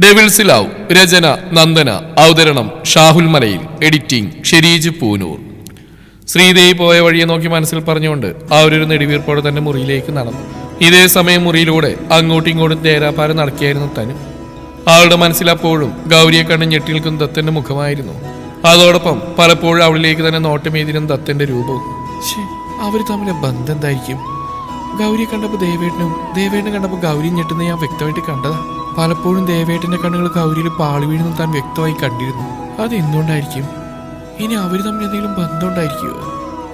Devils love, രചന നന്ദന, അവതരണം ഷാഹുൽ മലയിൽ, editing Shereej Poonoor. Sridevi പോയ വഴിയെ നോക്കി മനസ്സിൽ പറഞ്ഞുകൊണ്ട് അവരൊരു നെടുവീർപ്പോടെ തന്നെ മുറിയിലേക്ക് നടന്നു. ഇതേ സമയം മുറിയിലൂടെ അങ്ങോട്ടും ഇങ്ങോട്ടും തേരാപ്പാരം നടക്കുകയായിരുന്നു തനു. അവളുടെ മനസ്സിൽ അപ്പോഴും ഗൗരിയെ കണ്ട് ഞെട്ടി നിൽക്കുന്ന ദത്തന്റെ മുഖമായിരുന്നു. അതോടൊപ്പം പലപ്പോഴും അവളിലേക്ക് തന്നെ നോട്ടമെയ്തിരുന്ന ദത്തന്റെ രൂപവും. അവർ തമ്മിലെ ബന്ധം എന്തായിരിക്കും? ഗൗരിയെ കണ്ടപ്പോൾ ദേവേട്ടനെ കണ്ടപ്പോൾ ഗൗരി ഞെട്ടുന്ന ഞാൻ വ്യക്തമായിട്ട് കണ്ടതാ. പലപ്പോഴും ദേവേട്ടന്റെ കണ്ണുകൾ ഗൗരിയിൽ പാളി വീഴുന്ന താൻ വ്യക്തമായി കണ്ടിരുന്നു. അത് എന്തുകൊണ്ടായിരിക്കും? ഇനി അവർ തമ്മിൽ എന്തെങ്കിലും ബന്ധം ഉണ്ടായിരിക്കുമോ?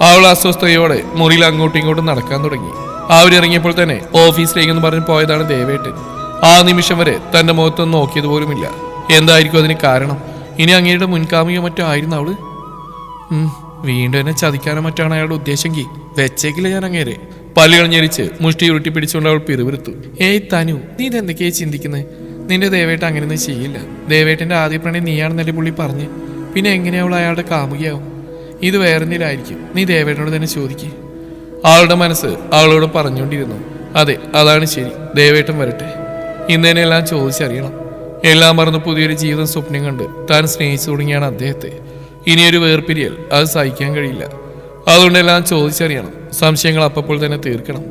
അവൾ അസ്വസ്ഥതയോടെ മുറിയിൽ അങ്ങോട്ടും ഇങ്ങോട്ടും നടക്കാൻ തുടങ്ങി. അവരിറങ്ങിയപ്പോൾ തന്നെ ഓഫീസിലേക്കെന്ന് പറഞ്ഞ് പോയതാണ് ദേവേട്ടൻ. ആ നിമിഷം വരെ തന്റെ മുഖത്തൊന്നും നോക്കിയത് പോലുമില്ല. എന്തായിരിക്കും അതിന് കാരണം? ഇനി അങ്ങയുടെ മുൻകാമിയോ മറ്റോ ആയിരുന്നു അവള്? വീണ്ടും എന്നെ ചതിക്കാനോ മറ്റാണ് അയാളുടെ ഉദ്ദേശമെങ്കിൽ വെച്ചേക്കില്ല ഞാൻ അങ്ങേരെ. പല്ലുകൾ ഞെരിച്ച് മുഷ്ടി ഉരുട്ടി പിടിച്ചുകൊണ്ട് അവൾ പിറുവിറുത്തു. ഏയ് തനു, നീ ഇതെന്തൊക്കെയായി ചിന്തിക്കുന്നത്? നിന്റെ ദേവേട്ടൻ അങ്ങനെയൊന്നും ചെയ്യില്ല. ദേവേട്ടന്റെ ആദ്യ പ്രണയം നീയാണെന്നല്ലേ പുള്ളി പറഞ്ഞ്. പിന്നെ എങ്ങനെയാ അവൾ അയാളുടെ കാമുകയാവും? ഇത് വേറെന്തിലായിരിക്കും. നീ ദേവേട്ടനോട് തന്നെ ചോദിക്കുക. അവളുടെ മനസ്സ് അവളോട് പറഞ്ഞുകൊണ്ടിരുന്നു. അതെ, അതാണ് ശരി. ദേവേട്ടൻ വരട്ടെ. ഇന്നതിനെല്ലാം ചോദിച്ചറിയണം. എല്ലാം മറന്ന് പുതിയൊരു ജീവിതം സ്വപ്നം കണ്ട് താൻ സ്നേഹിച്ചു തുടങ്ങിയാണ് അദ്ദേഹത്തെ. ഇനിയൊരു വേർപിരിയൽ അത് സഹിക്കാൻ കഴിയില്ല. അതുകൊണ്ടെല്ലാം ചോദിച്ചറിയണം. സംശയങ്ങൾ അപ്പോൾ തന്നെ തീർക്കണം.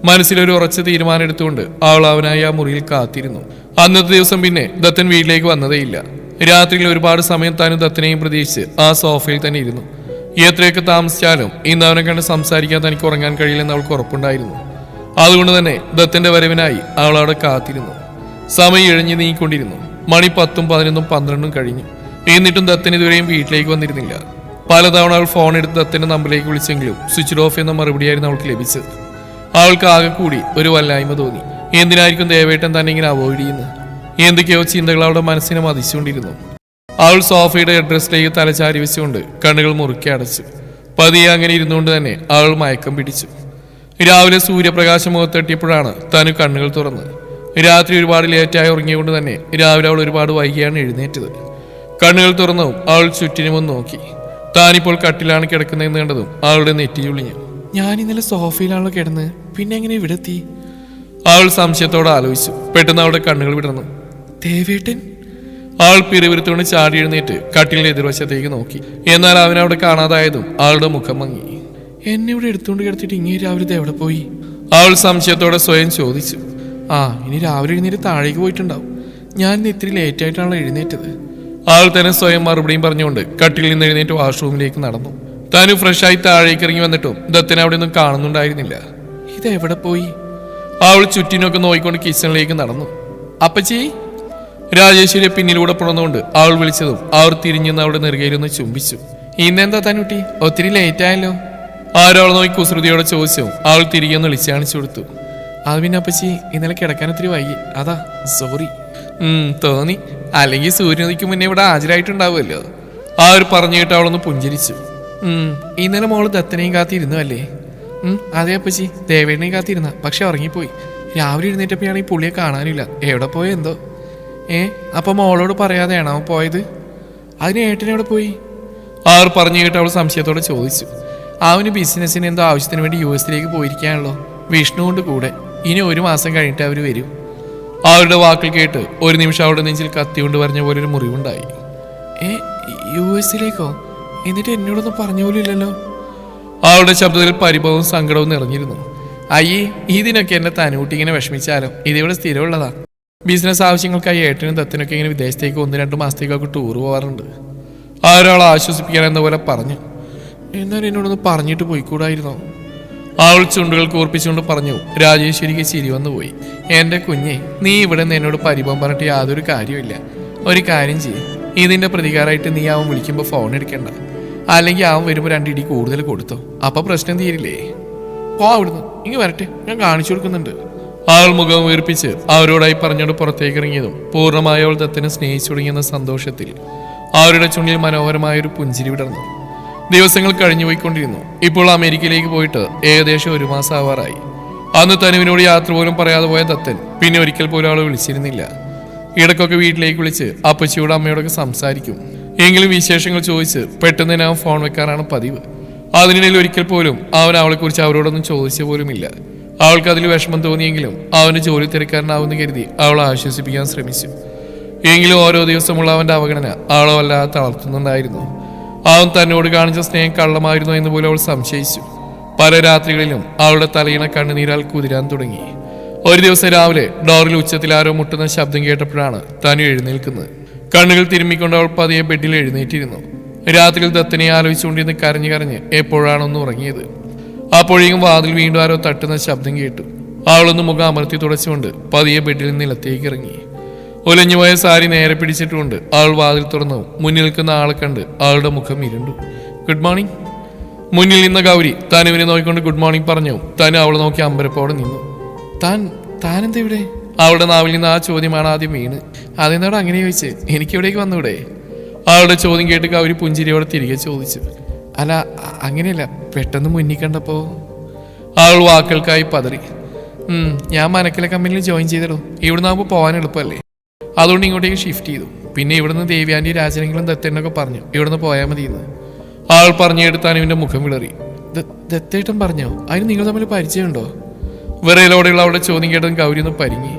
മനസ്സിലൊരു ഉറച്ച തീരുമാനം എടുത്തുകൊണ്ട് അവൾ അവനായി ആ മുറിയിൽ കാത്തിരുന്നു. അന്നത്തെ ദിവസം പിന്നെ ദത്തൻ വീട്ടിലേക്ക് വന്നതേയില്ല. രാത്രിയിൽ ഒരുപാട് സമയം താനും ദത്തനെയും പ്രതീക്ഷിച്ച് ആ സോഫയിൽ തന്നെ ഇരുന്നു. എത്രയൊക്കെ താമസിച്ചാലും ഇന്ന് അവനെ കണ്ട് സംസാരിക്കാൻ തനിക്ക് ഉറങ്ങാൻ കഴിയില്ലെന്ന് അവൾക്ക് ഉറപ്പുണ്ടായിരുന്നു. അതുകൊണ്ട് തന്നെ ദത്തന്റെ വരവിനായി അവൾ അവിടെ കാത്തിരുന്നു. സമയം ഇഴഞ്ഞു നീങ്ങിക്കൊണ്ടിരുന്നു. മണി 10, 11, 12 കഴിഞ്ഞു. എന്നിട്ടും ദത്തൻ ഇതുവരെയും വീട്ടിലേക്ക് വന്നിരുന്നില്ല. പലതവണ അവൾ ഫോൺ എടുത്ത് ദത്തന്റെ നമ്പറിലേക്ക് വിളിച്ചെങ്കിലും സ്വിച്ച് ഓഫ് എന്ന മറുപടിയായിരുന്നു അവൾക്ക് ലഭിച്ചത്. അവൾക്ക് ആകെ കൂടി ഒരു വല്ലായ്മ തോന്നി. എന്തിനായിരിക്കും ദേവേട്ടൻ തന്നെ ഇങ്ങനെ അവോയ്ഡ് ചെയ്യുന്നത്? എന്തൊക്കെയോ ചിന്തകൾ അവളുടെ മനസ്സിനെ മതിച്ചുകൊണ്ടിരുന്നു. അവൾ സോഫയുടെ അഡ്രസ്സിലേക്ക് തലചാരി വെച്ചുകൊണ്ട് കണ്ണുകൾ മുറുക്കി അടച്ചു. പതിയെ അങ്ങനെ ഇരുന്നുകൊണ്ട് തന്നെ അവൾ മയക്കം പിടിച്ചു. രാവിലെ സൂര്യപ്രകാശം മുഖത്തെട്ടിയപ്പോഴാണ് തനു കണ്ണുകൾ തുറന്നത്. രാത്രി ഒരുപാട് ലേറ്റായി ഉറങ്ങിയുകൊണ്ട് തന്നെ രാവിലെ അവൾ ഒരുപാട് വൈകിയാണ് എഴുന്നേറ്റത്. കണ്ണുകൾ തുറന്നതും അവൾ ചുറ്റിനുമൊന്ന് നോക്കി. താനിപ്പോൾ കട്ടിലാണ് കിടക്കുന്നതെന്ന് കണ്ടതും അവളുടെ നെറ്റി ചുളിഞ്ഞു. ഞാൻ ഇന്നലെ സോഫയിലാണല്ലോ കിടന്നത്, പിന്നെ എങ്ങനെ ഇവിടെ എത്തി? അവൾ സംശയത്തോടെ ആലോചിച്ചു. പെട്ടെന്ന് അവളുടെ കണ്ണുകൾ വിടർന്നു. ദേവേട്ടൻ? അവൾ പിറുവിരുത്തുകൊണ്ട് ചാടി എഴുന്നേറ്റ് കട്ടിലിന്റെ എതിർവശത്തേക്ക് നോക്കി. എന്നാൽ അവനവിടെ കാണാതായതും അവളുടെ മുഖം മങ്ങി. എന്നെ ഇവിടെ എടുത്തുകൊണ്ട് കിടത്തിട്ട് ഇങ്ങനെ രാവിലെ എവിടെ പോയി? അവൾ സംശയത്തോടെ സ്വയം ചോദിച്ചു. ഇനി രാവിലെ എഴുന്നേറ്റ് താഴേക്ക് പോയിട്ടുണ്ടാവും. ഞാൻ ഇന്ന് ഇത്തിരി ലേറ്റായിട്ടാണല്ലോ എഴുന്നേറ്റത്. അവൾ തന്നെ സ്വയം മറുപടിയും പറഞ്ഞുകൊണ്ട് കട്ടിലിൽ നിന്ന് എഴുന്നേറ്റ് വാഷ്റൂമിലേക്ക് നടന്നു. താനും ഫ്രഷായി താഴേക്ക് ഇറങ്ങി വന്നിട്ടും ദത്തനെ അവിടെ ഒന്നും കാണുന്നുണ്ടായിരുന്നില്ല. ഇതെവിടെ പോയി? അവൾ ചുറ്റിനൊക്കെ നോക്കിക്കൊണ്ട് കിച്ചണിലേക്ക് നടന്നു. അപ്പച്ചി! രാജേശ്വരിയെ പിന്നിലൂടെ പുറന്നുകൊണ്ട് അവൾ വിളിച്ചതും അവർ തിരിഞ്ഞെന്ന് അവിടെ നെറുകയിലൊന്ന് ചുംബിച്ചു. ഇന്നെന്താ തനുട്ടി ഒത്തിരി ലേറ്റായല്ലോ? ആരവൾ നോക്കി കുസൃതിയോടെ ചോദിച്ചു. അവൾ തിരികെ ഒന്ന് വിളിച്ചു കാണിച്ചു കൊടുത്തു. അത് പിന്നെ അപ്പച്ചി, ഇന്നലെ കിടക്കാൻ ഒത്തിരി വൈകി, അതാ സോറി. തോന്നി. അല്ലെങ്കിൽ സൂര്യനദിക്ക് മുന്നേ ഇവിടെ ഹാജരായിട്ടുണ്ടാവുമല്ലോ. അവർ പറഞ്ഞു കേട്ട് അവളൊന്ന് പുഞ്ചിരിച്ചു. ഇന്നലെ മോള് ദത്തനെയും കാത്തിരുന്നു അല്ലേ? അതെ അപ്പച്ചി, ദേവേട്ടനെയും കാത്തിരുന്ന, പക്ഷെ ഉറങ്ങിപ്പോയി. രാവിലെ എഴുന്നേറ്റപ്പോഴാണെങ്കിൽ പുള്ളിയെ കാണാനില്ല. എവിടെ പോയോ എന്തോ. അപ്പൊ മോളോട് പറയാതെയാണോ അവൻ പോയത്? അതിന് ഏട്ടനെവിടെ പോയി? അവർ പറഞ്ഞു കേട്ട് അവൾ സംശയത്തോടെ ചോദിച്ചു. അവന് ബിസിനസ്സിന് എന്തോ ആവശ്യത്തിന് വേണ്ടി US പോയിരിക്കാണല്ലോ. വിഷ്ണു കൊണ്ട് കൂടെ. ഇനി 1 മാസം കഴിഞ്ഞിട്ട് അവർ വരും. അവരുടെ വാക്കിൽ കേട്ട് ഒരു നിമിഷം അവളുടെ നെഞ്ചിൽ കത്തി കൊണ്ട് പറഞ്ഞ പോലെ ഒരു മുറിവുണ്ടായി. US? എന്നിട്ട് എന്നോടൊന്നും പറഞ്ഞു പോലും ഇല്ലല്ലോ. അവളുടെ ശബ്ദത്തിൽ പരിഭവവും സങ്കടവും നിറഞ്ഞിരുന്നു. അയ്യേ, ഇതിനൊക്കെ എന്നെ തനൂട്ടി ഇങ്ങനെ വിഷമിച്ചാലോ? ഇതിവിടെ സ്ഥിരമുള്ളതാ. ബിസിനസ് ആവശ്യങ്ങൾക്കായി ഏട്ടനും ദത്തനൊക്കെ ഇങ്ങനെ വിദേശത്തേക്ക് 1-2 മാസത്തേക്കൊക്കെ ടൂർ പോകാറുണ്ട്. അവരവളെ ആശ്വസിപ്പിക്കാൻ എന്ന പോലെ പറഞ്ഞു. എന്നാൽ എന്നോടൊന്ന് പറഞ്ഞിട്ട് പോയിക്കൂടായിരുന്നോ? അവൾ ചുണ്ടുകൾ കൂർപ്പിച്ചുകൊണ്ട് പറഞ്ഞു. രാജേശ്വരിക്ക് ചിരി വന്നു പോയി. എൻ്റെ കുഞ്ഞെ, നീ ഇവിടെ നിന്ന് എന്നോട് പരിഭവം പറഞ്ഞിട്ട് യാതൊരു കാര്യമില്ല. ഒരു കാര്യം ചെയ്യും, ഇതിൻ്റെ പ്രതികാരമായിട്ട് നീ അവൻ വിളിക്കുമ്പോൾ ഫോൺ എടുക്കണ്ട. അല്ലെങ്കിൽ അവൻ വരുമ്പോൾ 2 ഇടി കൂടുതൽ കൊടുത്തോ. അപ്പോൾ പ്രശ്നം തീരില്ലേ? അവിടുന്ന് ഇങ്ങ് വരട്ടെ, ഞാൻ കാണിച്ചു കൊടുക്കുന്നുണ്ട്. അവൾ മുഖം വീർപ്പിച്ച് അവരോടായി പറഞ്ഞോട് പുറത്തേക്ക് ഇറങ്ങിയതും പൂർണ്ണമായി അവൾ ദത്തനെ സ്നേഹിച്ചു തുടങ്ങിയെന്ന സന്തോഷത്തിൽ അവരുടെ ചുണ്ടിൽ മനോഹരമായൊരു പുഞ്ചിരി വിടർന്നു. ദിവസങ്ങൾ കഴിഞ്ഞു പോയിക്കൊണ്ടിരുന്നു. ഇപ്പോൾ അമേരിക്കയിലേക്ക് പോയിട്ട് ഏകദേശം 1 മാസം ആവാറായി. അന്ന് തനുവിനോട് യാത്ര പോലും പറയാതെ പോയ ദത്തൻ പിന്നെ ഒരിക്കൽ പോലും അവളെ വിളിച്ചിരുന്നില്ല. ഇടയ്ക്കൊക്കെ വീട്ടിലേക്ക് വിളിച്ച് അപ്പച്ചിയോടും അമ്മയോടൊക്കെ സംസാരിക്കും. എങ്കിലും വിശേഷങ്ങൾ ചോദിച്ച് പെട്ടെന്ന് തന്നെ അവൻ ഫോൺ വെക്കാറാണ് പതിവ്. അതിനിടയിൽ ഒരിക്കൽ പോലും അവൻ അവളെക്കുറിച്ച് അവരോടൊന്നും ചോദിച്ച പോലുമില്ല. അവൾക്ക് അതിൽ വിഷമം തോന്നിയെങ്കിലും അവന് ജോലി തിരക്കാരനാവുമെന്ന് കരുതി അവളെ ആശ്വസിപ്പിക്കാൻ ശ്രമിച്ചു. എങ്കിലും ഓരോ ദിവസമുള്ള അവന്റെ അവഗണന അവളെ വല്ലാതെ തളർത്തുന്നുണ്ടായിരുന്നു. അവൻ തന്നോട് കാണിച്ച സ്നേഹം കള്ളമായിരുന്നു എന്ന് പോലും അവൾ സംശയിച്ചു. പല രാത്രികളിലും അവളുടെ തലയിണ കണ്ണുനീരാൽ കുതിരാൻ തുടങ്ങി. ഒരു ദിവസം രാവിലെ ഡോറിൽ ഉച്ചത്തിൽ ആരോ മുട്ടുന്ന ശബ്ദം കേട്ടപ്പോഴാണ് തനു എഴുന്നേൽക്കുന്നത്. കണ്ണുകൾ തിരുമ്മിക്കൊണ്ട് അവൾ പതിയെ ബെഡിൽ എഴുന്നേറ്റിരുന്നു. രാത്രിയിൽ ദത്തനെ ആലോചിച്ചുകൊണ്ടിരുന്ന് കരഞ്ഞു കരഞ്ഞ് എപ്പോഴാണൊന്ന് ഉറങ്ങിയത്. അപ്പോഴേക്കും വാതിൽ വീണ്ടും ആരോ തട്ടുന്ന ശബ്ദം കേട്ടു. അവളൊന്ന് മുഖം അമർത്തി തുടച്ചുകൊണ്ട് പതിയെ ബെഡിൽ നിലത്തേക്ക് ഇറങ്ങി. ഒലഞ്ഞുപോയ സാരി നേരെ പിടിച്ചിട്ടുകൊണ്ട് അവൾ വാതിൽ തുറന്നു. മുന്നിൽ നിൽക്കുന്ന ആളെ കണ്ട് അവളുടെ മുഖം ഇരുണ്ടു. Good morning. മുന്നിൽ നിന്ന ഗൗരി തനുവിനെ നോക്കിക്കൊണ്ട് ഗുഡ് മോർണിംഗ് പറഞ്ഞു. തനു അവളെ നോക്കി അമ്പരപ്പോടെ നിന്നു. താനെന്താ ഇവിടെ? അവളുടെ നാവിൽ നിന്ന് ആ ചോദ്യമാണ് ആദ്യം വീണ്. അതെന്താടോ അങ്ങനെ ചോദിച്ച്? എനിക്കിവിടേക്ക് വന്നൂടെ? അവളുടെ ചോദ്യം കേട്ട് ഗൗരി പുഞ്ചിരിയോടെ തിരികെ ചോദിച്ചു. അല്ല, അങ്ങനെയല്ല, പെട്ടെന്ന് മുന്നിൽ കണ്ടപ്പോ. അവൾ വാക്കുകൾക്കായി പതറി. ഞാൻ മനക്കലെ കമ്പനിയിൽ ജോയിൻ ചെയ്തിടൂ. ഇവിടുന്ന് ആകുമ്പോൾ പോകാൻ എളുപ്പമല്ലേ, അതുകൊണ്ട് ഇങ്ങോട്ടേക്ക് ഷിഫ്റ്റ് ചെയ്തു. പിന്നെ ഇവിടുന്ന് ദേവ്യാൻ്റെ രാജനെങ്കിലും ദത്തേട്ടനൊക്കെ പറഞ്ഞു ഇവിടുന്ന് പോയാൽ മതിയെന്ന്. അവൾ പറഞ്ഞു കേട്ട് തനുവിൻ്റെ മുഖം വിളറി. ദത്തേട്ടൻ പറഞ്ഞോ? അതിന് നിങ്ങൾ തമ്മിൽ പരിചയമുണ്ടോ? വിറയിലോടെയുള്ള അവളുടെ ചോദ്യം കേട്ടതും ഗൗരി ഒന്ന് പരിങ്ങി.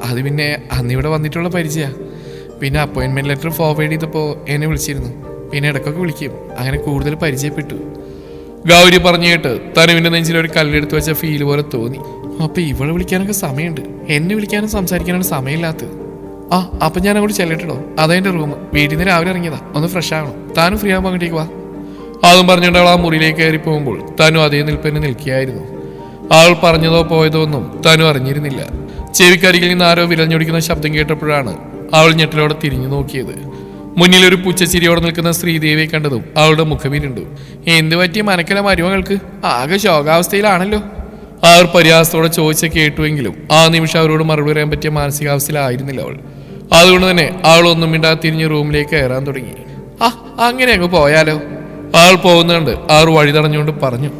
അത് പിന്നെ അന്നിവിടെ വന്നിട്ടുള്ള പരിചയമാണ്. പിന്നെ അപ്പോയിൻമെന്റ് ലെറ്റർ ഫോർവേഡ് ചെയ്തപ്പോൾ എന്നെ വിളിച്ചിരുന്നു. പിന്നെ ഇടയ്ക്കൊക്കെ വിളിക്കും. അങ്ങനെ കൂടുതൽ പരിചയപ്പെട്ടു. ഗൗരി പറഞ്ഞു കേട്ട് തനുവിൻ്റെ നെഞ്ചിൽ ഒരു കല്ലെടുത്ത് വെച്ച ഫീൽ പോലെ തോന്നി. അപ്പൊ ഇവളെ വിളിക്കാനൊക്കെ സമയമുണ്ട്, എന്നെ വിളിക്കാനും സംസാരിക്കാനാണ് സമയമില്ലാത്തത്. അപ്പം ഞാൻ അങ്ങോട്ട് ചെല്ലട്ടോ. അതെൻ്റെ റൂം. വീട്ടിൽ നിന്ന് രാവിലെ ഇറങ്ങിയതാ, ഒന്ന് ഫ്രഷ് ആകണം. താനും ഫ്രീ ആകുമ്പോൾ അങ്ങോട്ടേക്ക് വാ. അതും പറഞ്ഞുകൊണ്ട് അവൾ ആ മുറിയിലേക്ക് കയറി പോകുമ്പോൾ തനു അതേ നിൽപ്പന്നെ നിൽക്കുകയായിരുന്നു. അവൾ പറഞ്ഞതോ പോയതോ ഒന്നും തനു അറിഞ്ഞിരുന്നില്ല. ചെവിക്കരികിൽ നിന്ന് ആരോ വിരഞ്ഞൊടിക്കുന്ന ശബ്ദം കേട്ടപ്പോഴാണ് അവൾ ഞെട്ടലോടെ തിരിഞ്ഞു നോക്കിയത്. മുന്നിലൊരു പുച്ചച്ചിരിയോടെ നിൽക്കുന്ന ശ്രീദേവിയെ കണ്ടതും അവളുടെ മുഖമിരുണ്ടു. എന്ത് പറ്റിയ മനക്കല മരുമകൾക്ക്? ആകെ ശോകാവസ്ഥയിലാണല്ലോ. അവർ പരിഹാസത്തോടെ ചോദിച്ച കേട്ടുവെങ്കിലും ആ നിമിഷം അവരോട് മറുപടി പറയാൻ പറ്റിയ മാനസികാവസ്ഥയിലായിരുന്നില്ല അവൾ. അതുകൊണ്ട് തന്നെ അവൾ ഒന്നും മിണ്ടാതെ തിരിഞ്ഞ് റൂമിലേക്ക് കയറാൻ തുടങ്ങി. അങ്ങനെ അങ്ങ് പോയാലോ? അവൾ പോകുന്നുണ്ട്. അവർ വഴി തടഞ്ഞുകൊണ്ട് പറഞ്ഞു.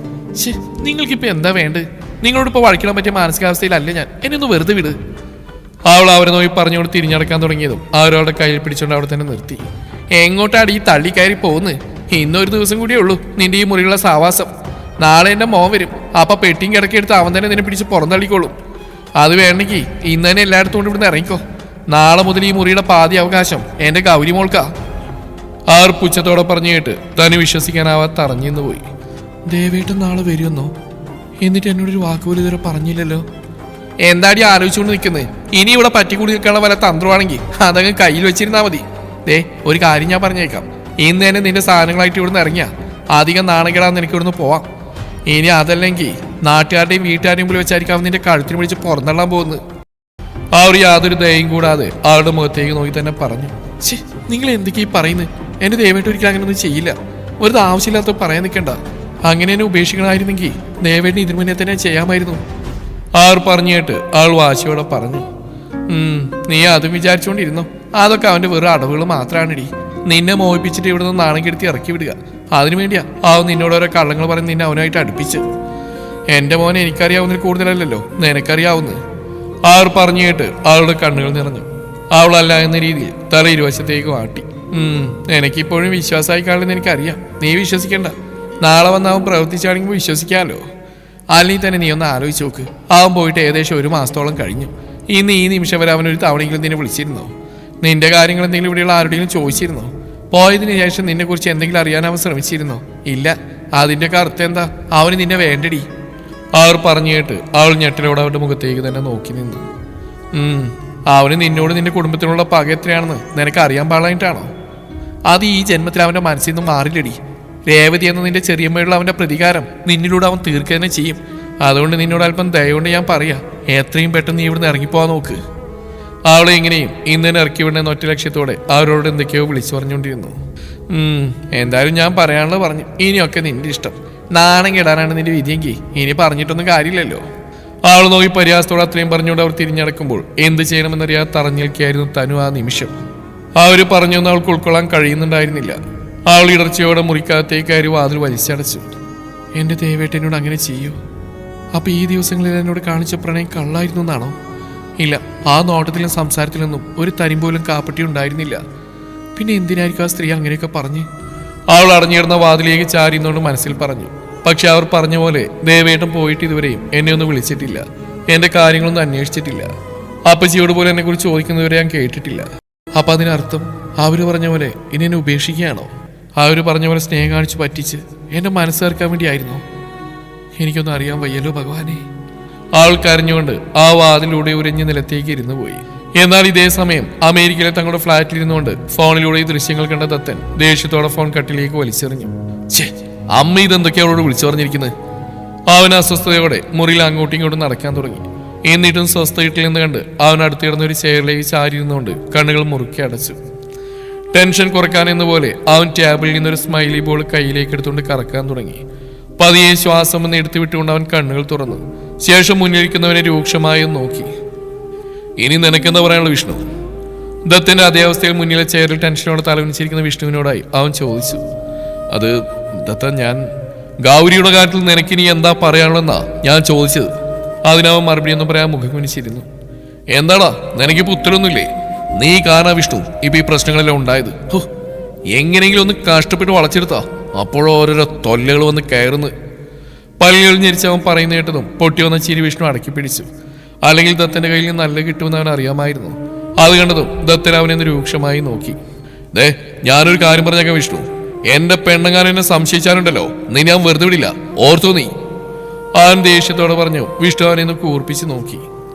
നിങ്ങൾക്കിപ്പോ എന്താ വേണ്ടത്? നിങ്ങളോടിപ്പോൾ വഴിക്കിടാൻ പറ്റിയ മാനസികാവസ്ഥയിലല്ലേ ഞാൻ. എന്നെ ഒന്ന് വെറുതെ വിട്. അവൾ അവരെ നോക്കി പറഞ്ഞുകൊണ്ട് തിരിഞ്ഞടക്കാൻ തുടങ്ങിയതും അവരവളുടെ കയ്യിൽ പിടിച്ചുകൊണ്ട് അവിടെ തന്നെ നിർത്തി. എങ്ങോട്ടാണ് ഈ തള്ളി കയറി പോകുന്നത്? ഇന്നൊരു ദിവസം കൂടിയേ ഉള്ളൂ നിന്റെ ഈ മുറിയുള്ള സാവാസം. നാളെ എൻ്റെ മോൻ വരും. അപ്പൊ പെട്ടിയും കിടക്കെടുത്ത് അവൻ തന്നെ നിന്നെ പിടിച്ച് പുറന്തള്ളിക്കോളും. അത് വേണമെങ്കിൽ ഇന്ന് തന്നെ എല്ലായിടത്തും കൊണ്ട് ഇവിടുന്ന് ഇറങ്ങിക്കോ. നാളെ മുതൽ ഈ മുറിയുടെ പാതി അവകാശം എൻ്റെ ഗൗരി മോൾക്കാ. ആർ പുച്ഛത്തോടെ പറഞ്ഞു കേട്ട് തന്നെ വിശ്വസിക്കാനാവാത്ത അറിഞ്ഞെന്ന് പോയി. ദേവേട്ടൻ നാളെ വരുമെന്നോ? എന്നിട്ട് എന്നോടൊരു വാക്കുപോലും ഇതുവരെ പറഞ്ഞില്ലല്ലോ. എന്താടി ആലോചിച്ചുകൊണ്ട് നിൽക്കുന്നത്? ഇനി ഇവിടെ പറ്റിക്കൂടി നിൽക്കാനുള്ള വല്ല തന്ത്രമാണെങ്കിൽ അതങ്ങ് കയ്യിൽ വെച്ചിരുന്നാൽ മതി. ഒരു കാര്യം ഞാൻ പറഞ്ഞേക്കാം. ഇന്ന് തന്നെ നിന്റെ സാധനങ്ങളായിട്ട് ഇവിടുന്ന് ഇറങ്ങിയ അധികം നാണക്കേടാന്ന് എനിക്ക് ഇവിടുന്ന് പോവാം. ഇനി അതല്ലെങ്കിൽ നാട്ടുകാരുടെയും വീട്ടുകാരുടെയും മുമ്പിൽ വെച്ചായിരിക്കും നിന്റെ കഴുത്തിന് പിടിച്ച് പുറന്തള്ളാൻ പോകുന്നത്. അവർ യാതൊരു ദയയും കൂടാതെ അവളുടെ മുഖത്തേക്ക് നോക്കി തന്നെ പറഞ്ഞു. നിങ്ങൾ എന്തൊക്കെയാ പറയുന്നത്? എന്റെ ദയവായിട്ട് ഒരിക്കലും അങ്ങനെയൊന്നും ചെയ്യില്ല. ഒരു ആവശ്യമില്ലാത്ത പറയാൻ നിൽക്കണ്ട. അങ്ങനെ എന്നെ ഉപേക്ഷിക്കണമായിരുന്നെങ്കിൽ ദയവായിട്ട് ഇതിനു മുന്നേ തന്നെ ചെയ്യാമായിരുന്നു. അവർ പറഞ്ഞു കേട്ട് അവൾ വാശിയോടെ പറഞ്ഞു. നീ അതും വിചാരിച്ചുകൊണ്ടിരുന്നോ? അതൊക്കെ അവന്റെ വെറും അടവുകൾ മാത്രമാണിടി. നിന്നെ മോഹിപ്പിച്ചിട്ട് ഇവിടെ നിന്ന് നാണം കെടുത്തി ഇറക്കി വിടുക. അതിനുവേണ്ടിയാ അവൻ നിന്നോട് ഓരോ കള്ളങ്ങൾ പറഞ്ഞ് നിന്നെ അവനായിട്ട് അടുപ്പിച്ച്. എന്റെ മോനെ എനിക്കറിയാവുന്നതിൽ കൂടുതലല്ലോ നിനക്കറിയാവുന്നത്. അവർ പറഞ്ഞു കേട്ട് അവളുടെ കണ്ണുകൾ നിറഞ്ഞു. അവളല്ല എന്ന രീതിയിൽ തല ഇരുവശത്തേക്ക് മാട്ടി. എനിക്കിപ്പോഴും വിശ്വാസമായി കാണുമെന്ന് എനിക്കറിയാം. നീ വിശ്വസിക്കണ്ട. നാളെ വന്ന് അവൻ പ്രവർത്തിച്ചാണെങ്കിൽ വിശ്വസിക്കാമല്ലോ. അല്ലെങ്കിൽ തന്നെ നീ ഒന്ന് ആലോചിച്ച് നോക്ക്. അവൻ പോയിട്ട് ഏകദേശം 1 മാസത്തോളം കഴിഞ്ഞു. ഇന്ന് ഈ നിമിഷം വരെ അവനൊരു തവണയെങ്കിലും നിന്നെ വിളിച്ചിരുന്നോ? നിന്റെ കാര്യങ്ങൾ എന്തെങ്കിലും ഇവിടെയുള്ള ആരുടെയും ചോദിച്ചിരുന്നോ? പോയതിനു ശേഷം നിന്നെക്കുറിച്ച് എന്തെങ്കിലും അറിയാൻ അവൻ ശ്രമിച്ചിരുന്നോ? ഇല്ല. അതിൻ്റെ അർത്ഥം എന്താ? അവന് നിന്നെ വേണ്ടടി. അവർ പറഞ്ഞു കേട്ട് അവൾ ഞെട്ടലോടെ അവരുടെ മുഖത്തേക്ക് തന്നെ നോക്കി നിന്നു. അവന് നിന്നോട് നിന്റെ കുടുംബത്തിനുള്ള പക എത്രയാണെന്ന് നിനക്ക് അറിയാൻ പാടായിട്ടാണോ? അത് ഈ ജന്മത്തിൽ അവന്റെ മനസ്സിൽ നിന്നും മാറില്ലടി. രേവതി എന്ന നിന്റെ ചെറിയമ്മയുള്ള അവന്റെ പ്രതികാരം നിന്നിലൂടെ അവൻ തീർക്കുക തന്നെ ചെയ്യും. അതുകൊണ്ട് നിന്നോട് അല്പം ദയകൊണ്ട് ഞാൻ പറയാ, എത്രയും പെട്ടെന്ന് നീ ഇവിടുന്ന് ഇറങ്ങിപ്പോവാൻ നോക്ക്. അവളെ എങ്ങനെയും ഇന്ന് തന്നെ ഇറക്കി വിടണമെന്ന ഒറ്റ ലക്ഷ്യത്തോടെ അവരോട് എന്തൊക്കെയോ വിളിച്ചു പറഞ്ഞുകൊണ്ടിരുന്നു. എന്തായാലും ഞാൻ പറയാനുള്ളത് പറഞ്ഞു. ഇനിയൊക്കെ നിന്റെ ഇഷ്ടം. നാണം കെടാനാണ് നിന്റെ വിധിയെങ്കിൽ ഇനി പറഞ്ഞിട്ടൊന്നും കാര്യമില്ലല്ലോ. അവൾ നോക്കി പരിഹാസത്തോടെ അത്രയും പറഞ്ഞുകൊണ്ട് അവർ തിരിഞ്ഞടക്കുമ്പോൾ എന്ത് ചെയ്യണമെന്നറിയാതെ തറഞ്ഞു നിൽക്കുകയായിരുന്നു തനു ആ നിമിഷം. അവർ പറഞ്ഞൊന്നും അവൾക്ക് ഉൾക്കൊള്ളാൻ കഴിയുന്നുണ്ടായിരുന്നില്ല. അവൾ ഇടർച്ചയോടെ മുറിക്കകത്തേക്ക് കയറി വാതിൽ വലിച്ചടച്ചു. എന്റെ ദേവേട്ടനോട് അങ്ങനെ ചെയ്യൂ? അപ്പൊ ഈ ദിവസങ്ങളിൽ എന്നോട് കാണിച്ച പ്രണയം കള്ളായിരുന്നു എന്നാണോ? ഇല്ല, ആ നോട്ടത്തിലും സംസാരത്തിലൊന്നും ഒരു തരിം പോലും കാപ്പട്ടി ഉണ്ടായിരുന്നില്ല. പിന്നെ എന്തിനായിരിക്കും ആ സ്ത്രീ അങ്ങനെയൊക്കെ പറഞ്ഞ്? അവൾ അടഞ്ഞിരുന്ന വാതിലേക്ക് ചാരിന്നുകൊണ്ട് മനസ്സിൽ പറഞ്ഞു. പക്ഷെ അവർ പറഞ്ഞ പോലെ ദേവേട്ടൻ പോയിട്ട് ഇതുവരെയും എന്നെ ഒന്നും വിളിച്ചിട്ടില്ല. എന്റെ കാര്യങ്ങളൊന്നും അന്വേഷിച്ചിട്ടില്ല. അപ്പച്ചിയോട് പോലും എന്നെ കുറിച്ച് ചോദിക്കുന്നതുവരെ ഞാൻ കേട്ടിട്ടില്ല. അപ്പൊ അതിനർത്ഥം അവര് പറഞ്ഞ പോലെ ഇനി എന്നെ ഉപേക്ഷിക്കുകയാണോ? അവര് പറഞ്ഞ പോലെ സ്നേഹം കാണിച്ച് പറ്റിച്ച് എന്റെ മനസ്സ് ചേർക്കാൻ വേണ്ടിയായിരുന്നോ? എനിക്കൊന്നും അറിയാൻ വയ്യല്ലോ ഭഗവാനെ. അവൾ കരഞ്ഞുകൊണ്ട് ആ വാതിലൂടെ ഉരഞ്ഞ് നിലത്തേക്ക് ഇരുന്നു പോയി. എന്നാൽ ഇതേ സമയം അമേരിക്കയിലെ തങ്ങളുടെ ഫ്ളാറ്റിൽ ഇരുന്നുകൊണ്ട് ഫോണിലൂടെ ഈ ദൃശ്യങ്ങൾ കണ്ട ദത്തൻ ദേഷ്യത്തോടെ ഫോൺ കട്ടിലേക്ക് വലിച്ചെറിഞ്ഞു. അമ്മ ഇതെന്തൊക്കെയാ അവളോട് വിളിച്ചു പറഞ്ഞിരിക്കുന്നത്? അവൻ അസ്വസ്ഥതയോടെ മുറിയിൽ അങ്ങോട്ടും ഇങ്ങോട്ടും നടക്കാൻ തുടങ്ങി. എന്നിട്ടും സ്വസ്ഥയിട്ടിൽ നിന്ന് കണ്ട് അവൻ അടുത്ത് കിടന്ന ഒരു ചെയറിലേക്ക് ചാരിയിരുന്നുകൊണ്ട് കണ്ണുകൾ മുറുക്കി അടച്ചു. ടെൻഷൻ കുറയ്ക്കാനെന്ന പോലെ അവൻ ടേബിളിൽ നിന്നൊരു സ്മൈലി ബോൾ കയ്യിലേക്ക് എടുത്തുകൊണ്ട് കറക്കാൻ തുടങ്ങി. പതിയെ ശ്വാസം ഒന്ന് എടുത്തു വിട്ടുകൊണ്ട് അവൻ കണ്ണുകൾ തുറന്നു. ശേഷം മുന്നിലിരിക്കുന്നവനെ രൂക്ഷമായി നോക്കി. ഇനി നിനക്കെന്താ പറയാനുള്ള വിഷ്ണു? ദത്തിന്റെ അതേ അവസ്ഥയിൽ മുന്നിലെ ചെയറിൽ ടെൻഷനോടെ തലവനിച്ചിരിക്കുന്ന വിഷ്ണുവിനോടായി അവൻ ചോദിച്ചു. അത് ദത്ത, ഞാൻ ഗൗരിയുടെ കാര്യത്തിൽ നിനക്കിനി എന്താ പറയാനുള്ളതെന്നാ ഞാൻ ചോദിച്ചത്. അതിനവൻ മറുപടി ഒന്നും പറയാൻ മുഖം കുനിച്ചിരുന്നു. എന്താടാ, നിനക്കിപ്പോ ഉത്തരവൊന്നുമില്ലേ? നീ കാരണം വിഷ്ണു ഇപ്പൊ ഈ പ്രശ്നങ്ങളെല്ലാം ഉണ്ടായത്. എങ്ങനെയെങ്കിലും ഒന്ന് കഷ്ടപ്പെട്ട് വളച്ചെടുത്താ അപ്പോഴോ ഓരോരോ തൊല്ലകൾ വന്ന് കയറുന്നു. പല്ലുകൾ ഞെരിച്ച് അവൻ പറയുന്ന കേട്ടതും പൊട്ടി വന്ന ചിരി വിഷ്ണു അടക്കി പിടിച്ചു. അല്ലെങ്കിൽ ദത്തന്റെ കയ്യിൽ നിന്ന് നല്ല കിട്ടുമെന്ന് അവൻ അറിയാമായിരുന്നു. അത് കണ്ടതും ദത്തൻ അവനെന്ന് രൂക്ഷമായി നോക്കി. ഞാനൊരു കാര്യം പറഞ്ഞേക്കാം വിഷ്ണു, എന്റെ പെണ്ണങ്ങാൻ എന്നെ സംശയിച്ചാലുണ്ടല്ലോ നീ ഞാൻ വെറുതെ വിടില്ല, ഓർത്തു നീ. അവൻ ദേഷ്യത്തോടെ പറഞ്ഞു. വിഷ്ണു അവനെ കൂർപ്പിച്ച് നോക്കി.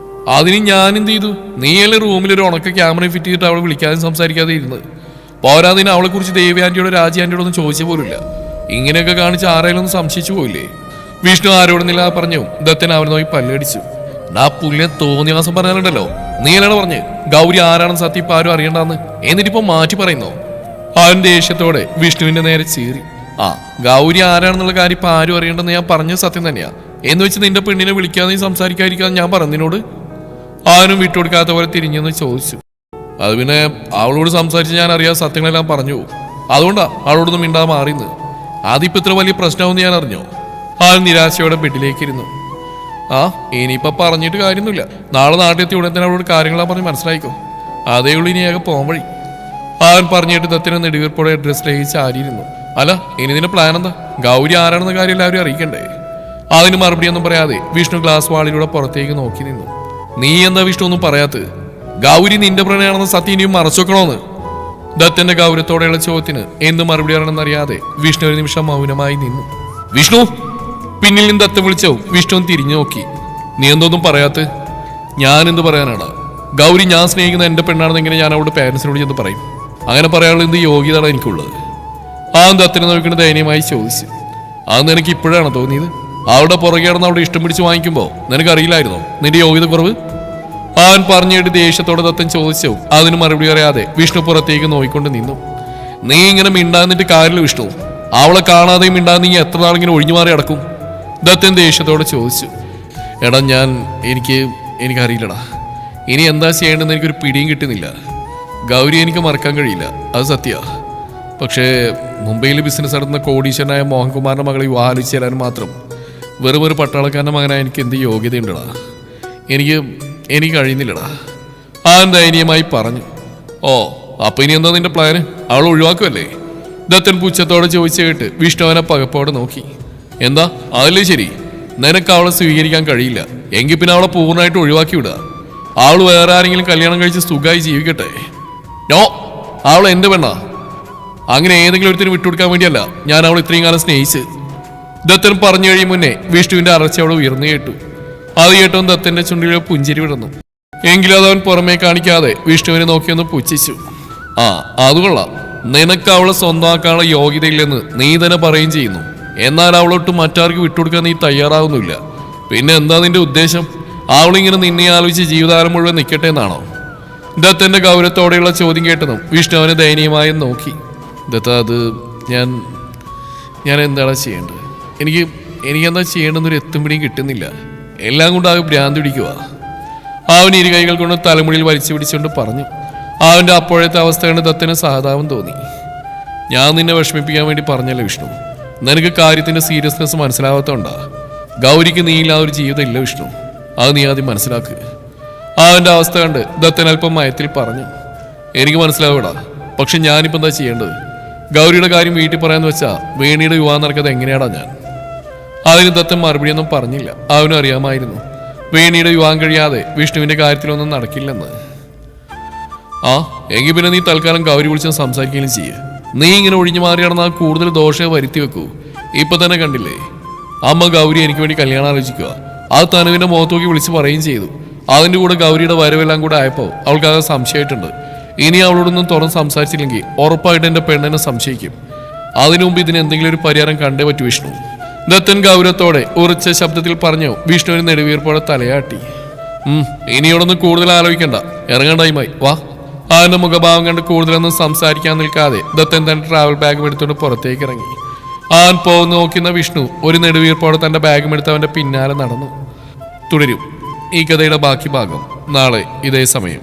അതിന് ഞാൻ എന്ത് ചെയ്തു? നീയല്ലേ റൂമിൽ ഒരു ഉണക്ക ക്യാമറ ഫിറ്റ് ചെയ്തിട്ട് അവളെ വിളിക്കാതെ സംസാരിക്കാതെ ഇരുന്നത്. പോരാതിന് അവളെ കുറിച്ച് ദേവി ആന്റിയോട് രാജി ആന്റിയോട് ഒന്നും ചോദിച്ച പോലില്ല. ഇങ്ങനെയൊക്കെ കാണിച്ച് ആരെങ്കിലും ഒന്ന് സംശയിച്ചു പോയില്ലേ? വിഷ്ണു ആരോടുന്നില്ല പറഞ്ഞു. ദത്തൻ അവനെ നോക്കി പല്ലടിച്ചു. ആ പുല്ലിനെ തോന്നിയാസം പറഞ്ഞാലുണ്ടല്ലോ, നീ അല്ലാണ്ട് പറഞ്ഞ് ഗൗരി ആരാണെന്ന് സത്യം ഇപ്പൊ ആരും അറിയണ്ടെന്ന്, എന്നിട്ടിപ്പോ മാറ്റി പറയുന്നോ? അവൻ ദേഷ്യത്തോടെ വിഷ്ണുവിന്റെ നേരെ ചീറി. ഗൗരി ആരാണെന്നുള്ള കാര്യം ഇപ്പൊ ആരും അറിയണ്ടെന്ന് ഞാൻ പറഞ്ഞത് സത്യം തന്നെയാ. എന്ന് വെച്ച് നിന്റെ പെണ്ണിനെ വിളിക്കാതെ സംസാരിക്കാതിരിക്കാന്ന് ഞാൻ പറഞ്ഞതിനോട്? അവനും വിട്ടുകൊടുക്കാത്ത പോലെ തിരിഞ്ഞെന്ന് ചോദിച്ചു. അത് പിന്നെ അവളോട് സംസാരിച്ച് ഞാൻ അറിയാതെ സത്യങ്ങളെല്ലാം പറഞ്ഞു പോകും. അതുകൊണ്ടാ അവളോടൊന്നും മിണ്ടാതെ മാറിയത്. അതിപ്പോ ഇത്ര വലിയ പ്രശ്നമാണെന്ന് ഞാൻ അറിഞ്ഞോ? അവൻ നിരാശയോടെ ബെഡിലേക്ക് ഇരുന്നു. ഇനിയിപ്പൊ പറഞ്ഞിട്ട് കാര്യമൊന്നുമില്ല. നാളെ നാട്ടിലെത്തി ഉടനെ തന്നെ അവളോട് കാര്യങ്ങളാ പറഞ്ഞ് മനസ്സിലായിക്കോ. അതേ ഉള്ളൂ ഇനിയാകെ പോകാൻ വഴി. അവൻ പറഞ്ഞിട്ട് ദത്തിനെ നെടുവീർപ്പോടെ ഡ്രസ്സിലേക്ക് ചാരിയിരുന്നു. അല്ല, ഇനി നിന്റെ പ്ലാൻ എന്താ? ഗൗരി ആരാണെന്ന കാര്യം എല്ലാവരും അറിയിക്കണ്ടേ? അതിന് മറുപടിയൊന്നും പറയാതെ വിഷ്ണു ഗ്ലാസ് വാളിലൂടെ പുറത്തേക്ക് നോക്കി നിന്നു. നീ എന്താ വിഷ്ണു ഒന്നും പറയാത്തത്? ഗൗരി നിന്റെ പ്രണയാണെന്ന് സത്യം ഇനിയും മറച്ചോക്കണോന്ന്? ദത്തന്റെ ഗൗരവത്തോടെയുള്ള ചോദ്യത്തിന് എന്ത് മറുപടി പറയണമെന്നറിയാതെ വിഷ്ണു ഒരു നിമിഷം മൗനമായി നിന്നു. വിഷ്ണു! പിന്നിൽ നിന്ന് ദത്ത വിളിച്ചോ? വിഷ്ണു തിരിഞ്ഞു നോക്കി. നീ എന്തോന്നും പറയാത്ത? ഞാൻ എന്ത് പറയാനാണ്? ഗൗരി ഞാൻ സ്നേഹിക്കുന്ന എന്റെ പെണ്ണാണെന്ന് എങ്ങനെ ഞാൻ അവളുടെ പാരൻസിനോട് ചെന്ന് പറയും? അങ്ങനെ പറയാനുള്ള എന്ത് യോഗ്യതയാണ് എനിക്കുള്ളത്? ആ ദത്തിനെ നോക്കിയിട്ട് ദയനീയമായി ചോദിച്ചു. അത് നിനക്ക് ഇപ്പോഴാണ് തോന്നിയത്? അവളുടെ പുറകെ കിടന്ന് അവിടെ ഇഷ്ടം പിടിച്ച് വാങ്ങിക്കുമ്പോ നിനക്കറിയില്ലായിരുന്നോ നിന്റെ യോഗ്യത കുറവ്? അവൻ പറഞ്ഞിട്ട് ദേഷ്യത്തോടെ ദത്തൻ ചോദിച്ചു. അതിന് മറുപടി അറിയാതെ വിഷ്ണു പുറത്തേക്ക് നോക്കിക്കൊണ്ട് നിന്നു. നീ ഇങ്ങനെ മിണ്ടാന്നിട്ട് കാര്യമില്ല വിഷ്ണു. അവളെ കാണാതെയും മിണ്ടാതെ നീ എത്ര നാളിങ്ങനെ ഒഴിഞ്ഞു മാറി അടക്കും? ദത്തൻ ദേഷ്യത്തോടെ ചോദിച്ചു. എടാ എനിക്കറിയില്ലടാ. ഇനി എന്താ ചെയ്യേണ്ടതെന്ന് എനിക്കൊരു പിടിയും കിട്ടുന്നില്ല. ഗൗരി എനിക്ക് മറക്കാൻ കഴിയില്ല, അത് സത്യ. പക്ഷേ മുംബൈയിൽ ബിസിനസ് നടത്തുന്ന കോടീശ്വരനായ മോഹൻകുമാറിന്റെ മകളെ വിവാഹിച്ചു തരാൻ മാത്രം വെറും ഒരു പട്ടാളക്കാരൻ്റെ മകനായ എനിക്ക് എന്ത് യോഗ്യതയുണ്ടടാ? എനിക്ക് കഴിയുന്നില്ലടാ. അവൻ ദയനീയമായി പറഞ്ഞു. അപ്പൊ ഇനി എന്താ നിന്റെ പ്ലാന്? അവൾ ഒഴിവാക്കുമല്ലേ? ദത്തൻ പുച്ഛത്തോടെ ചോദിച്ചു കേട്ട് വിഷ്ണു അവനെ പകപ്പോടെ നോക്കി. എന്താ അതല്ലേ ശരി? നിനക്ക് അവളെ സ്വീകരിക്കാൻ കഴിയില്ല എങ്കിൽ പിന്നെ അവളെ പൂർണ്ണമായിട്ട് ഒഴിവാക്കി വിടുക. അവൾ വേറെ ആരെങ്കിലും കല്യാണം കഴിച്ച് സുഖമായി ജീവിക്കട്ടെ. അവൾ എന്റെ പെണ്ണാ. അങ്ങനെ ഏതെങ്കിലും ഒരുത്തിന് വിട്ടുകൊടുക്കാൻ വേണ്ടിയല്ല ഞാൻ അവൾ ഇത്രയും കാലം സ്നേഹിച്ച്. ദത്തൻ പറഞ്ഞു കഴിയും മുന്നേ വിഷ്ണുവിന്റെ അറച്ചവളെ ഉയർന്നു കേട്ടു. അത് കേട്ടവൻ ദത്തന്റെ ചുണ്ടിലെ പുഞ്ചിരി വിടുന്നു. എങ്കിലും അതവൻ പുറമേ കാണിക്കാതെ വിഷ്ണുവിനെ നോക്കിയൊന്ന് പുച്ഛിച്ചു. അത് കൊള്ളാം. നിനക്ക് അവളെ സ്വന്തമാക്കാനുള്ള യോഗ്യതയില്ലെന്ന് നീ തന്നെ പറയുകയും ചെയ്യുന്നു. എന്നാൽ അവളൊട്ട് മറ്റാർക്ക് വിട്ടുകൊടുക്കാൻ നീ തയ്യാറാവുന്നില്ല. പിന്നെ എന്താ നിന്റെ ഉദ്ദേശം? അവളിങ്ങനെ നിന്നെ ആലോചിച്ച് ജീവിതകാലം മുഴുവൻ നിൽക്കട്ടെ എന്നാണോ? ദത്തന്റെ ഗൗരവത്തോടെയുള്ള ചോദ്യം കേട്ടതും വിഷ്ണു അവനെ ദയനീയമായി നോക്കി. ദത്ത, അത് ഞാൻ എന്താണ് ചെയ്യേണ്ടത്? എനിക്കെന്താ ചെയ്യേണ്ടെന്നൊരു എത്തും പിടിയും കിട്ടുന്നില്ല. എല്ലാം കൊണ്ടാകെ ഭ്രാന്തി പിടിക്കുക. അവൻ ഇരു കൈകൾ കൊണ്ട് തലമുടിയിൽ വലിച്ചു പിടിച്ചുകൊണ്ട് പറഞ്ഞു. അവന്റെ അപ്പോഴത്തെ അവസ്ഥ കണ്ട് ദത്തന് സഹതാപം തോന്നി. ഞാൻ നിന്നെ വിഷമിപ്പിക്കാൻ വേണ്ടി പറഞ്ഞല്ലേ വിഷ്ണു. നിനക്ക് കാര്യത്തിന്റെ സീരിയസ്നെസ് മനസ്സിലാവാത്തോണ്ടാ. ഗൗരിക്ക് നീയില്ലാതെ ഒരു ജീവിതം ഇല്ല വിഷ്ണു. അത് നീ ആദ്യം മനസ്സിലാക്കുക. അവന്റെ അവസ്ഥ കണ്ട് ദത്തൻ അല്പം മയത്തിൽ പറഞ്ഞു. എനിക്ക് മനസ്സിലാവൂടാ, പക്ഷെ ഞാനിപ്പോ എന്താ ചെയ്യേണ്ടത്? ഗൗരിയുടെ കാര്യം വീട്ടിൽ പറയാന്ന് വെച്ചാ വേണിയുടെ വിവാഹം നടക്കാതെ എങ്ങനെയാടാ ഞാൻ? അതിന് ദത്തൻ മറുപടിയൊന്നും പറഞ്ഞില്ല. അവനും അറിയാമായിരുന്നു വേണിയുടെ വിവാഹം കഴിയാതെ വിഷ്ണുവിന്റെ കാര്യത്തിലൊന്നും നടക്കില്ലെന്ന്. ആ എങ്കിൽ പിന്നെ നീ തൽക്കാലം ഗൗരി വിളിച്ച് സംസാരിക്കുകയും ചെയ്യേ. നീ ഇങ്ങനെ ഒഴിഞ്ഞു മാറിയാണെന്ന് കൂടുതൽ ദോഷം വരുത്തി വെക്കൂ. ഇപ്പൊ തന്നെ കണ്ടില്ലേ, അമ്മ ഗൗരി എനിക്ക് വേണ്ടി കല്യാണം ആലോചിക്കുക. അത് തനുവിന്റെ മുഖത്തോക്കി വിളിച്ച് പറയുകയും ചെയ്തു. അതിന്റെ കൂടെ ഗൗരിയുടെ വരവെല്ലാം കൂടെ ആയപ്പോൾ അവൾക്ക് അത് സംശയമായിട്ടുണ്ട്. ഇനി അവളോടൊന്നും തുറന്ന് സംസാരിച്ചില്ലെങ്കിൽ ഉറപ്പായിട്ട് എന്റെ പെണ്ണിനെ സംശയിക്കും. അതിനു മുമ്പ് ഇതിന് എന്തെങ്കിലും ഒരു പരിഹാരം കണ്ടേ പറ്റൂ വിഷ്ണു. ദത്തൻ ഗൗരവത്തോടെ ഉറച്ച ശബ്ദത്തിൽ പറഞ്ഞു. വിഷ്ണുവിന് നെടുവീർപ്പോടെ തലയാട്ടി. ഇനിയോടൊന്നും കൂടുതൽ ആലോചിക്കണ്ട, ഇറങ്ങാൻ ടൈമായി, വാ. അവന്റെ മുഖഭാവം കണ്ട് കൂടുതലൊന്നും സംസാരിക്കാൻ നിൽക്കാതെ ദത്തൻ തന്റെ ട്രാവൽ ബാഗും എടുത്തുകൊണ്ട് പുറത്തേക്ക് ഇറങ്ങി. അവൻ പോകുന്ന നോക്കുന്ന വിഷ്ണു ഒരു നെടുവീർപ്പോടെ തന്റെ ബാഗും എടുത്ത് അവന്റെ പിന്നാലെ നടന്നു. തുടരും ഈ കഥയുടെ ബാക്കി ഭാഗം നാളെ ഇതേ സമയം.